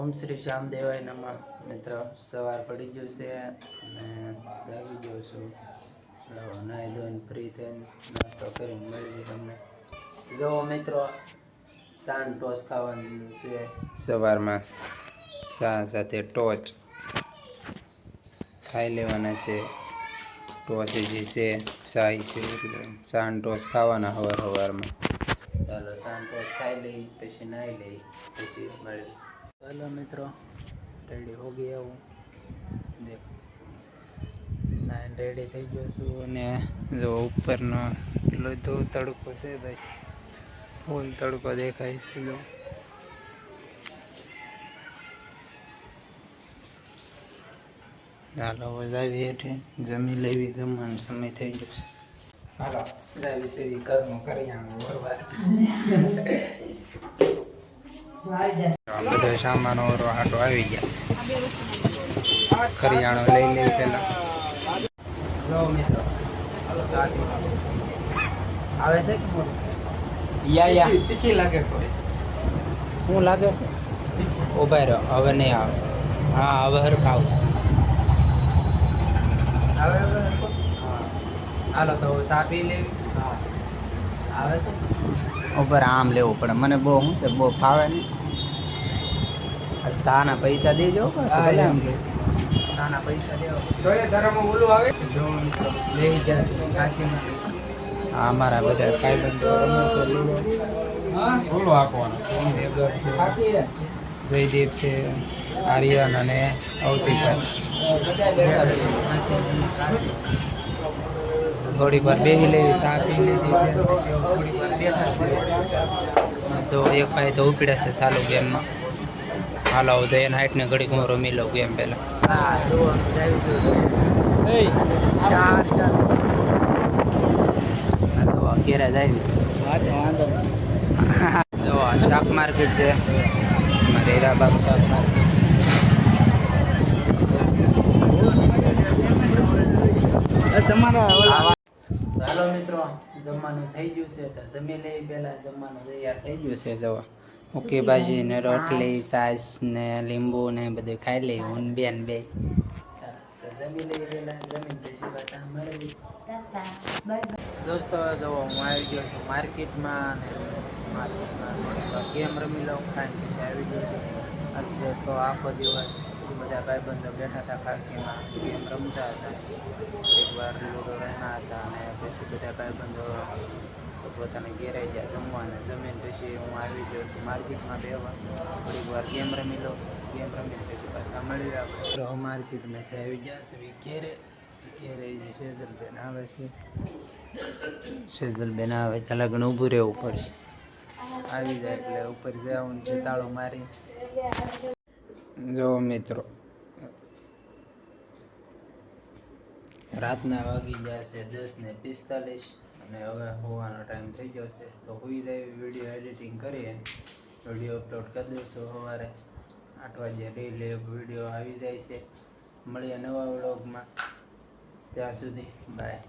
ઓમ શ્રી શ્યામદેવાય નમઃ. મિત્રો સવાર પડી ગયું છે અને જાગી ગયો છું. નાહી ધોઈને ફ્રી થઈને નાસ્તો કરીને મળીએ તમને. જો મિત્રો સાન ટોસ ખાવાનું છે સવારમાં, ચા સાથે ટોચ ખાઈ લેવાના છે. ટોસ જે છે શાહી છે એટલે સાન ટોસ ખાવાના સવારમાં. ચાલો સાન ટોસ ખાઈ લઈ પછી નાહી લઈ પછી મળી. हेलो मित्रों, रेडी हो गया हूँ। देखो नाइन रेडी થઈ ગયો છું અને જો ઉપરનો લીધો તડકો છે ભાઈ, ફૂલ તડકો દેખાય છે. જો હાલો જાવી હેઠે જમી લેવી, જમવાનું સમય થઈ ગયો છે. હાલો જાવી સેવી ઘરનું કરિયાણું વરવાર બધો સામાન ઓરો હાટો આવી ગયા છે. કરિયાણું લઈ લઈ પેલા. જો મિત્રો આવે છે યા તીખી લાગે શું લાગે છે? ઉભા રહ્યો, હવે નહીં આવે. હા હવે હરખાવ છે. હાલો તો ચા પી લેવી. આવે છે ઉપર આમ લેવું પડે. મને બહુ શું છે બહુ ફાવે નહીં. શાના પૈસા દેજો એમ કે શાના પૈસા દેવો ઓલું આવે લઈ જશે કાકીમાં. હા અમારા બધા ભાઈબંધો રમે છે લૂડો. જયદેવ છે, આર્યન અને અવતીભાઈ. થોડીક વાર બેસી લેવી, ચા પી લીધી છે પછી થોડીક વાર બેઠા છે. તો એક ભાઈ તો ઉપડ્યા છે ચાલુ ગેમમાં. હાલો તો એના હાઈટને ઘડીક હું રમી લઉં ગેમ પહેલાં. હા તો ઘેરા જ આવી છે. જો શાક માર્કેટ છે, હીરાબાગ શાક માર્કેટ. હાલો મિત્રો જમવાનું થઈ ગયું છે તો જમી લઈ. પહેલાં જમવાનું તૈયાર થઈ ગયું છે. જવા મૂકી ભાજી ને રોટલી છાશ ને લીંબુ ને બધું ખાઈ લઈ હું બેન બે. તો જમી લઈ પહેલાં, જમીન પછી પાછા મળી. દોસ્તો જો હું આવી ગયો છું માર્કેટમાં ને માર્કેટમાં ગેમ રમી લઉં. ખાઈને આવી ગયો છું. આજે તો આખો દિવસ બધા ભાઈબંધો બેઠા હતા ખાકીમાં, ગેમ રમતા હતા. એક વાર લૂડો રમ્યા હતા અને પછી બધા ભાઈબંધો પોતાના ઘેર આવી ગયા જમવાને. જમીન પછી હું આવી ગયો છું માર્કેટમાં બેવા. થોડીક વાર ગેમ રમી લો. ગેમ રમીને પછી પાછા મળીએ આપણે. માર્કેટમાંથી આવી ગયા છે ઘેરે. ઘેરે સેજલબેન આવે છે. સેજલબેન આવે ચાલા ઘણું ઊભું રહેવું પડશે. આવી જાય એટલે ઉપર જવાનું છે તાળો મારી. જો મિત્રો રાતના વાગી ગયા છે 10:45 અને હવે હોવાનો ટાઈમ થઈ ગયો છે. તો હોઈ જાય વિડીયો એડિટિંગ કરી વિડીયો અપલોડ કરી દઈશું. સવારે 8 વાગ્યે ડેઈલી વિડીયો આવી જાય છે. મળીએ નવા વ્લોગમાં. ત્યાં સુધી બાય.